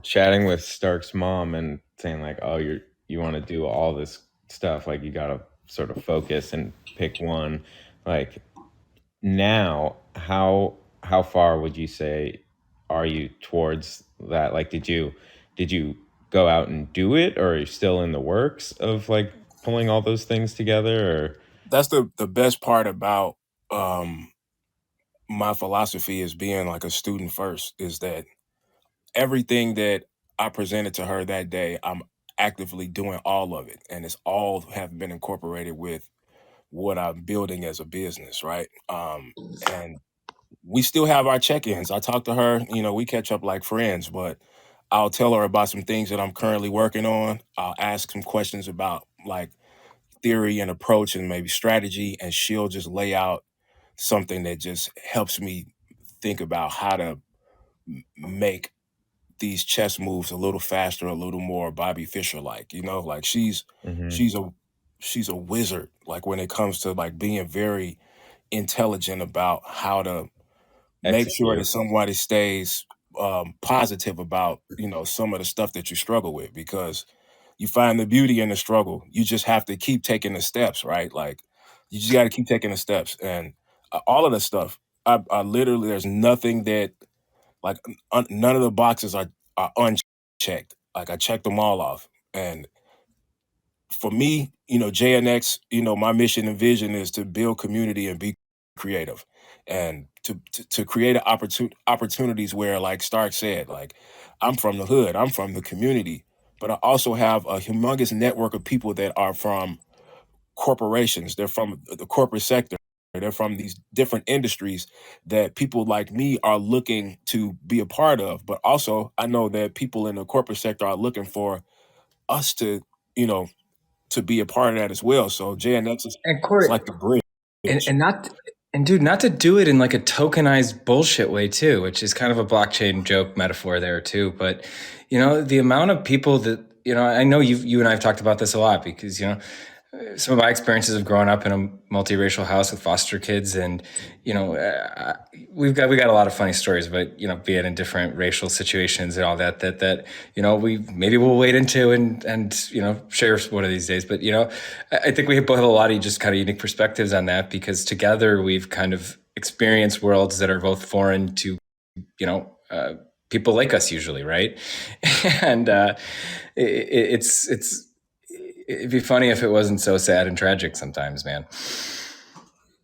chatting with Stark's mom and saying like, "Oh, you want to do all this stuff? Like, you got to sort of focus and pick one." Like now, how far would you say are you towards that? Like, did you go out and do it, or are you still in the works of like pulling all those things together? Or That's the best part about my philosophy is being like a student first, is that everything that I presented to her that day, I'm actively doing all of it. And it's all have been incorporated with what I'm building as a business, right? And we still have our check-ins. I talk to her, we catch up like friends, but I'll tell her about some things that I'm currently working on. I'll ask some questions about like theory and approach and maybe strategy, and she'll just lay out something that just helps me think about how to make these chess moves a little faster, a little more Bobby Fischer like, like Mhm. she's a she's a wizard like when it comes to like being very intelligent about how to make sure that Execute. somebody stays positive about, some of the stuff that you struggle with, because you find the beauty in the struggle. You just have to keep taking the steps, right? Like you just got to keep taking the steps, and all of the stuff. I literally, there's nothing that like none of the boxes are unchecked. Like I checked them all off, and for me, JNX, my mission and vision is to build community and be creative, and to create opportunities where, like Stark said, like I'm from the hood, I'm from the community, but I also have a humongous network of people that are from corporations. They're from the corporate sector. They're from these different industries that people like me are looking to be a part of. But also, I know that people in the corporate sector are looking for us to, you know, to be a part of that as well. So JNX is And it's Corey, like the bridge. and dude, not to do it in like a tokenized bullshit way too, which is kind of a blockchain joke metaphor there too. But the amount of people that I know you and I have talked about this a lot because some of my experiences of growing up in a multiracial house with foster kids, and we got a lot of funny stories, but be it in different racial situations and all that we maybe we'll wade into and share one of these days. But I think we both have a lot of just kind of unique perspectives on that because together we've kind of experienced worlds that are both foreign to people like us usually, right? And it'd be funny if it wasn't so sad and tragic sometimes, man.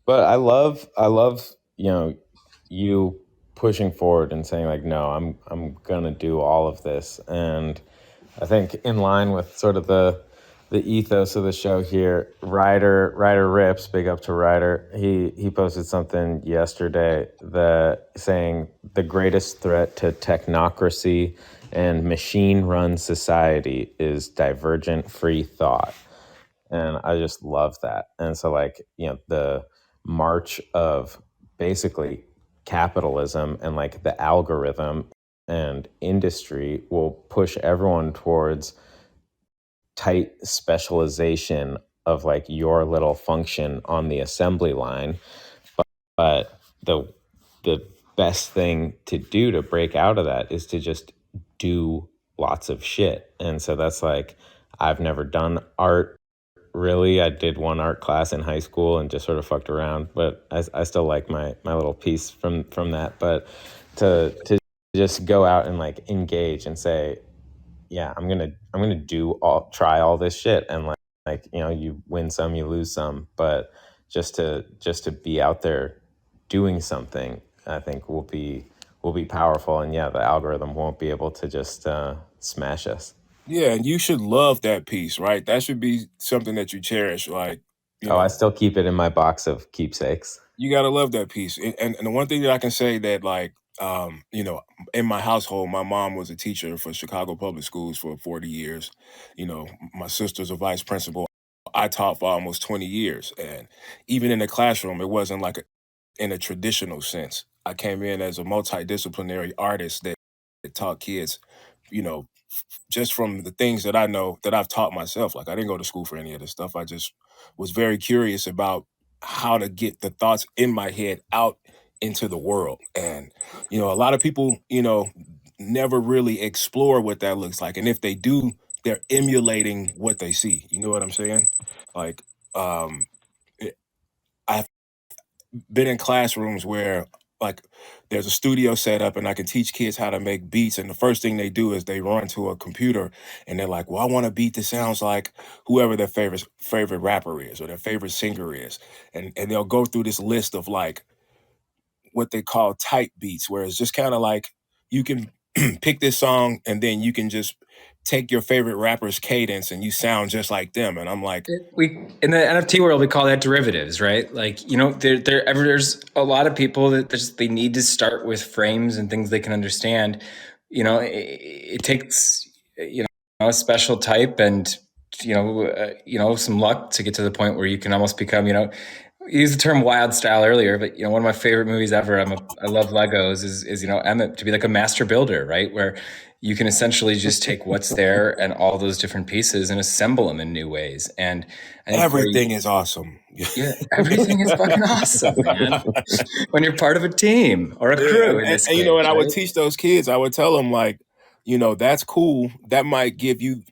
But I love you pushing forward and saying like, no, I'm gonna do all of this. And I think in line with sort of the ethos of the show here, Ryder Rips, big up to Ryder. He posted something yesterday that saying the greatest threat to technocracy and machine run society is divergent free thought. And I just love that. And so like, the march of basically capitalism and like the algorithm and industry will push everyone towards tight specialization of like your little function on the assembly line. But the best thing to do to break out of that is to just do lots of shit. And so that's like, I've never done art really. I did one art class in high school and just sort of fucked around, but I still like my little piece from that. But to just go out and like engage and say, yeah, I'm gonna try all this shit, and like you win some, you lose some, but just to be out there doing something, I think will be powerful. And yeah, the algorithm won't be able to just smash us. Yeah, and you should love that piece, right? That should be something that you cherish. Like, you Oh, I know, still keep it in my box of keepsakes. you gotta love that piece. And the one thing that I can say that like in my household, my mom was a teacher for Chicago Public Schools for 40 years. My sister's a vice principal. I taught for almost 20 years. And even in the classroom, it wasn't like in a traditional sense. I came in as a multidisciplinary artist that taught kids, just from the things that I know that I've taught myself. Like I didn't go to school for any of this stuff. I just was very curious about how to get the thoughts in my head out into the world. And, a lot of people, never really explore what that looks like. And if they do, they're emulating what they see. You know what I'm saying? Like, it- I've been in classrooms where like there's a studio set up and I can teach kids how to make beats. And the first thing they do is they run to a computer and they're like, well, I want a beat that sounds like whoever their favorite rapper is or their favorite singer is. And they'll go through this list of like what they call type beats, where it's just kind of like you can pick this song and then you can just take your favorite rapper's cadence and you sound just like them. And I'm like, We in the NFT world we call that derivatives, right? Like, you know, there's a lot of people that they need to start with frames and things they can understand. You know, it takes a special type and some luck to get to the point where you can almost become, you used the term wild style earlier, but one of my favorite movies ever, I love Legos, is Emmett, to be like a master builder, right? Where you can essentially just take what's there and all those different pieces and assemble them in new ways. And I think everything is awesome. yeah, everything is fucking awesome, man. When you're part of a team or a crew in this and case, and I would right? teach those kids, I would tell them like, that's cool. That might give you,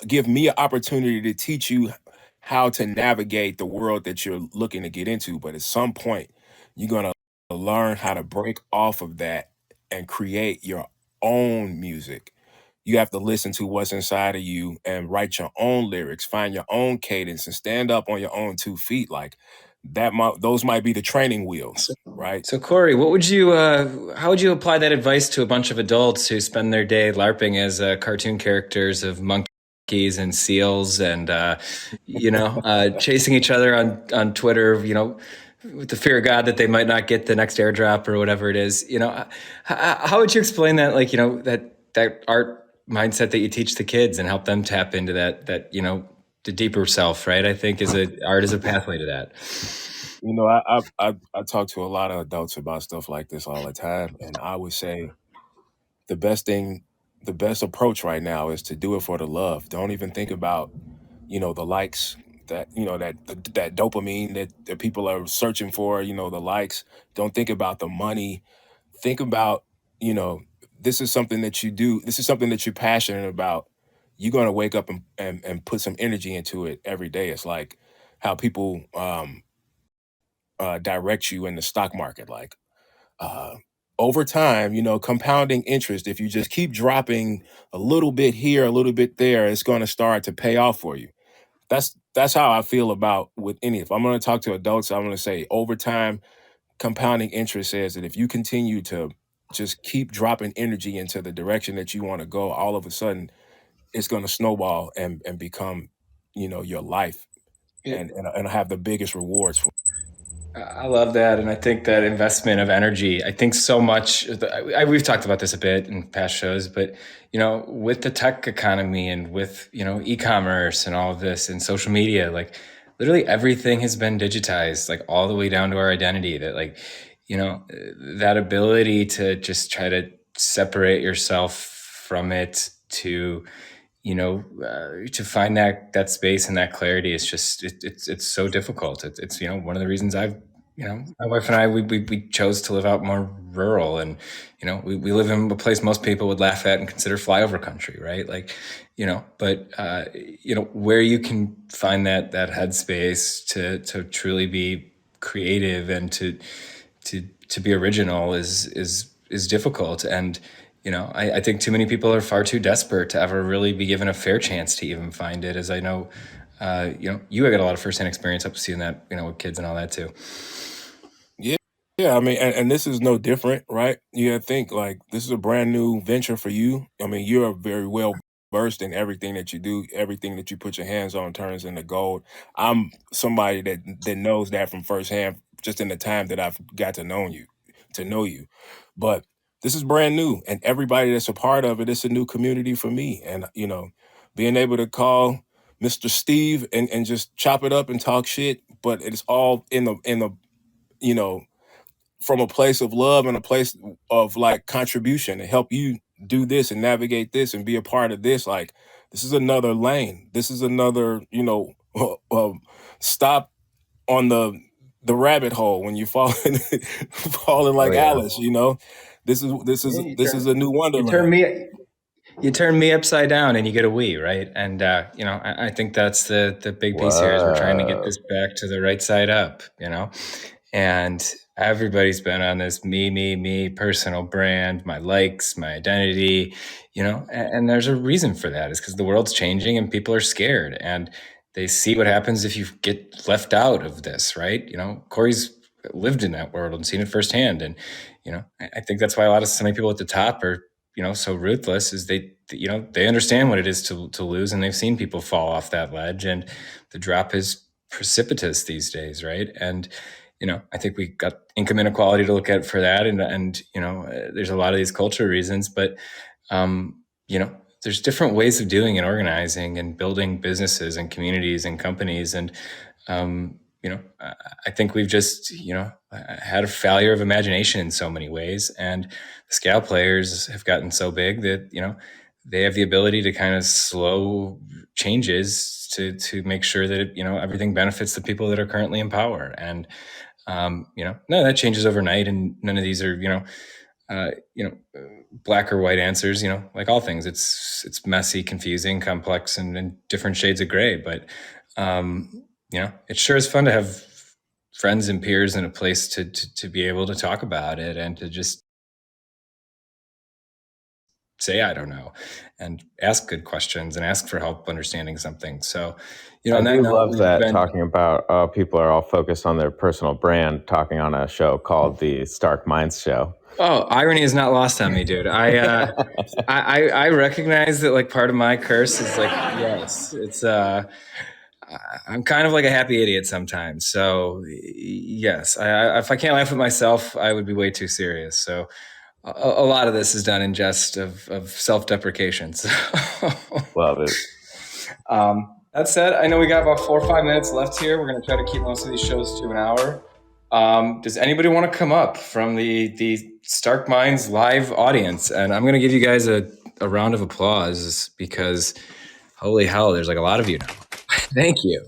give me an opportunity to teach you how to navigate the world that you're looking to get into. But at some point, you're going to learn how to break off of that and create your own music. You have to listen to what's inside of you and write your own lyrics, find your own cadence, and stand up on your own 2 feet. Like those might be the training wheels, right? So Corey, how would you apply that advice to a bunch of adults who spend their day LARPing as cartoon characters of monkeys and seals and chasing each other on Twitter, with the fear of God that they might not get the next airdrop or whatever it is. How would you explain that? Like, that art mindset that you teach the kids and help them tap into that the deeper self, right? I think art is a pathway to that. I talk to a lot of adults about stuff like this all the time, and I would say the best approach right now is to do it for the love. Don't even think about, the likes that, that dopamine that people are searching for, the likes. Don't think about the money. Think about, this is something that you do. This is something that you're passionate about. You're going to wake up and put some energy into it every day. It's like how people direct you in the stock market. Like over time, compounding interest, if you just keep dropping a little bit here, a little bit there, it's going to start to pay off for you. That's how I feel about with if I'm going to talk to adults, I'm going to say over time, compounding interest says that if you continue to just keep dropping energy into the direction that you want to go, all of a sudden it's going to snowball and become, your life and have the biggest rewards for. I love that, and I think that investment of energy. I think so much. We've talked about this a bit in past shows, but with the tech economy and with e-commerce and all of this and social media, like literally everything has been digitized, like all the way down to our identity. That that ability to just try to separate yourself from it to find that space and that clarity is just it's so difficult. It's one of the reasons my wife and I we chose to live out more rural, and we live in a place most people would laugh at and consider flyover country, right? Like, but where you can find that headspace to truly be creative and to be original is difficult. And I think too many people are far too desperate to ever really be given a fair chance to even find it. As I know, you got a lot of firsthand experience up seeing that, with kids and all that too. Yeah, I mean, and this is no different, right? You gotta think like this is a brand new venture for you. I mean, you're very well versed in everything that you do, everything that you put your hands on turns into gold. I'm somebody that knows that from firsthand, just in the time that I've got to know you. But this is brand new, and everybody that's a part of it, it's a new community for me. And being able to call Mr. Steve and just chop it up and talk shit, but it's all in the from a place of love and a place of like contribution to help you do this and navigate this and be a part of this. Like, this is another lane. This is another, stop on the rabbit hole when you fall falling like Oh, yeah. Alice, this You is a new you turn wonderland. me you turn me upside down and you get a we, right? And I think that's the big piece here is we're trying to get Whoa. this back to the right side up, and everybody's been on this me personal brand, my likes, my identity, and there's a reason for that. Is because the world's changing and people are scared and they see what happens if you get left out of this, right? Corey's lived in that world and seen it firsthand, and I think that's why so many people at the top are so ruthless. Is they understand what it is to lose, and they've seen people fall off that ledge, and the drop is precipitous these days, right? And I think we got income inequality to look at for that, and there's a lot of these cultural reasons, but you know, there's different ways of doing and organizing and building businesses and communities and companies, and I think we've just had a failure of imagination in so many ways, and the scale players have gotten so big that they have the ability to kind of slow changes to make sure that everything benefits the people that are currently in power. And none of that changes overnight, and none of these are black or white answers. Like all things, it's messy, confusing, complex, and different shades of gray. But it sure is fun to have friends and peers and a place to be able to talk about it and to just say I don't know and ask good questions and ask for help understanding something. So I on that do note, love we've that been talking about people are all focused on their personal brand, talking on a show called the Stark Minds Show. Oh, irony is not lost on me, dude. I recognize that like part of my curse is like, yes, it's I'm kind of like a happy idiot sometimes. So yes, if I can't laugh at myself, I would be way too serious. So a lot of this is done in jest of self-deprecation. So Love it. that said, I know we got about 4 or 5 minutes left here. We're going to try to keep most of these shows to an hour. Does anybody want to come up from the Stark Minds live audience? And I'm going to give you guys a round of applause because holy hell, there's like a lot of you now. Thank you.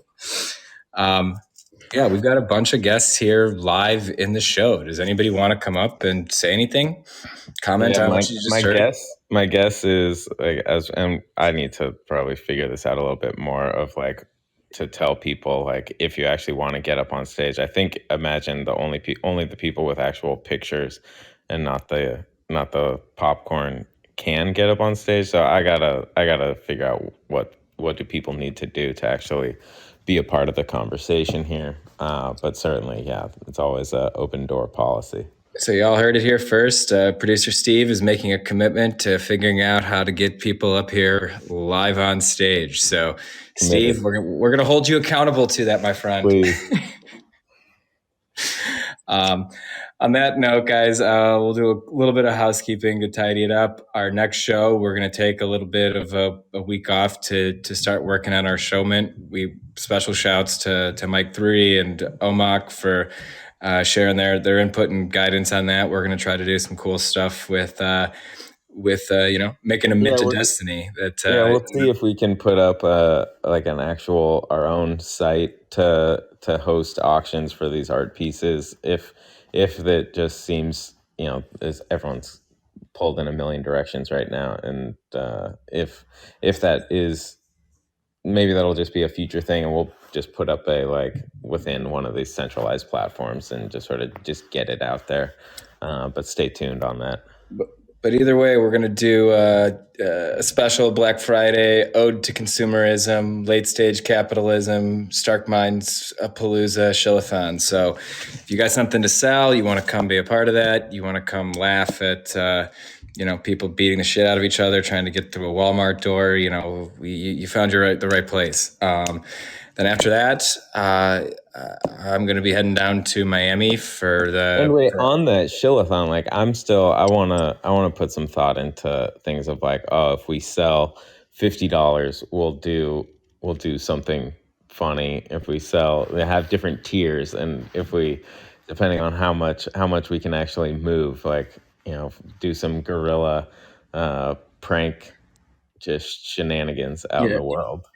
Yeah, we've got a bunch of guests here live in the show. Does anybody want to come up and say anything? Comment on what you just heard? My guess is like and I need to probably figure this out a little bit more of like to tell people like if you actually want to get up on stage. I think imagine the only the people with actual pictures and not the popcorn can get up on stage. So I gotta figure out what do people need to do to actually be a part of the conversation here. But certainly, yeah, it's always an open door policy. So y'all heard it here first. Producer Steve is making a commitment to figuring out how to get people up here live on stage. So, Committed. Steve, we're gonna hold you accountable to that, my friend. Please. On that note, guys, we'll do a little bit of housekeeping to tidy it up. Our next show, we're going to take a little bit of a week off to start working on our showment. Special shouts to Mike 3 and Omak for sharing their input and guidance on that. We're going to try to do some cool stuff with making a mint to destiny. We'll see if we can put up like an actual our own site to host auctions for these art pieces. If that just seems as everyone's pulled in a million directions right now, and if that is maybe that'll just be a future thing, and we'll just put up within one of these centralized platforms and just sort of just get it out there. But stay tuned on that. But either way, we're going to do a special Black Friday ode to consumerism, late stage capitalism, Stark Minds, a Palooza, Shillathon. So if you got something to sell, you want to come be a part of that, you want to come laugh at people beating the shit out of each other, trying to get through a Walmart door, you found the right place. Then after that, I'm going to be heading down to Miami for the. And wait, on that Shillathon, like I wanna put some thought into things of like, oh, if we sell $50, we'll do something funny. If they have different tiers, and if we, depending on how much we can actually move, like do some guerrilla prank, just shenanigans out in the world.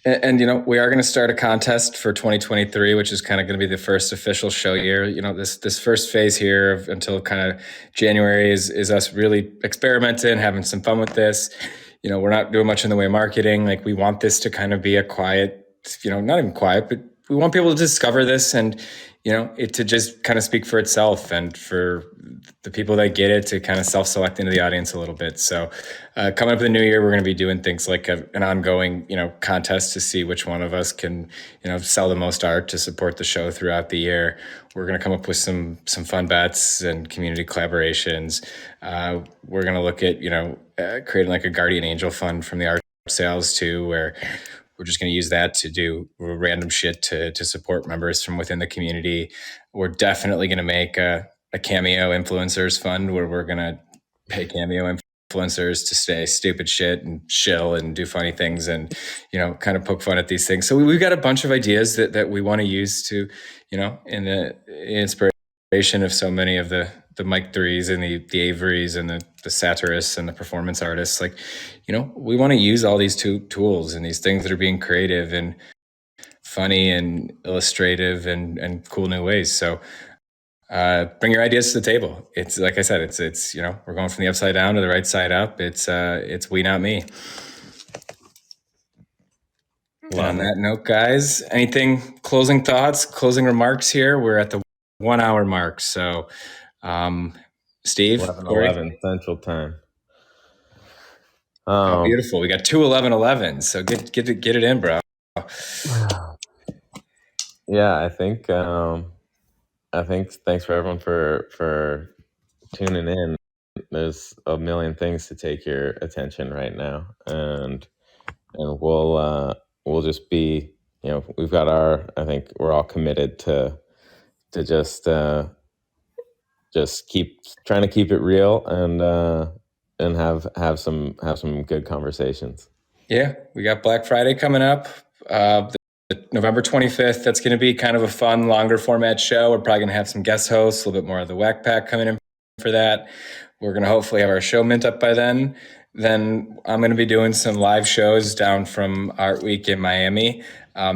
And we are going to start a contest for 2023, which is kind of going to be the first official show year. This first phase here until kind of January is us really experimenting, having some fun with this. We're not doing much in the way of marketing. Like, we want this to kind of be a quiet, not even quiet, but we want people to discover this and it to just kind of speak for itself, and for the people that get it to kind of self-select into the audience a little bit. So coming up in the new year, we're going to be doing things like an ongoing contest to see which one of us can sell the most art to support the show throughout the year. We're going to come up with some fun bets and community collaborations. We're going to look at creating like a guardian angel fund from the art sales too, where we're just going to use that to do random shit to support members from within the community. We're definitely going to make a Cameo influencers fund where we're going to pay Cameo influencers to say stupid shit and chill and do funny things and, kind of poke fun at these things. So we've got a bunch of ideas that we want to use to, in the inspiration of so many of the Mike Threes and the Averys and the satirists and the performance artists. Like, we want to use all these tools and these things that are being creative and funny and illustrative and cool new ways. So bring your ideas to the table. It's like I said, it's we're going from the upside down to the right side up. It's we, not me. On that note, guys, anything, closing thoughts, closing remarks here? We're at the 1 hour mark. So Steve, 11 Central Time. Oh, beautiful. We got 2:11:11. So get it in, bro. Yeah, I think thanks for everyone for tuning in. There's a million things to take your attention right now, and we'll just be, we've got I think we're all committed to just keep trying to keep it real and have some good conversations. Yeah, we got Black Friday coming up. November 25th. That's going to be kind of a fun, longer format show. We're probably going to have some guest hosts, a little bit more of the Whack Pack coming in for that. We're going to hopefully have our show mint up by then. Then I'm going to be doing some live shows down from Art Week in Miami.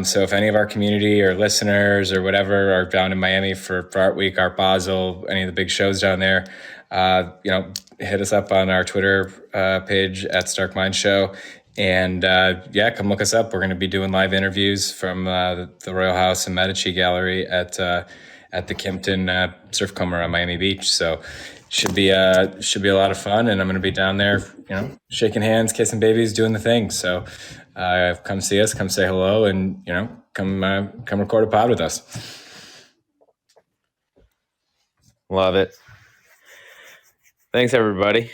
So if any of our community or listeners or whatever are down in Miami for Art Week, Art Basel, any of the big shows down there, hit us up on our Twitter page at Stark Mind Show. And come look us up. We're going to be doing live interviews from the Royal House and Medici Gallery at the Kimpton Surf Coma on Miami Beach. So should be a lot of fun. And I'm going to be down there, shaking hands, kissing babies, doing the thing. So come see us, come say hello, and come record a pod with us. Love it. Thanks, everybody.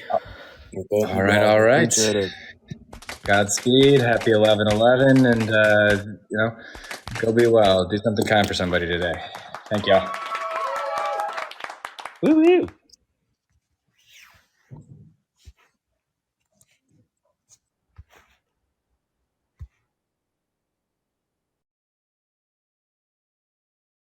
All right. Godspeed. Happy 11/11, and go be well. Do something kind for somebody today. Thank y'all. Woo-woo.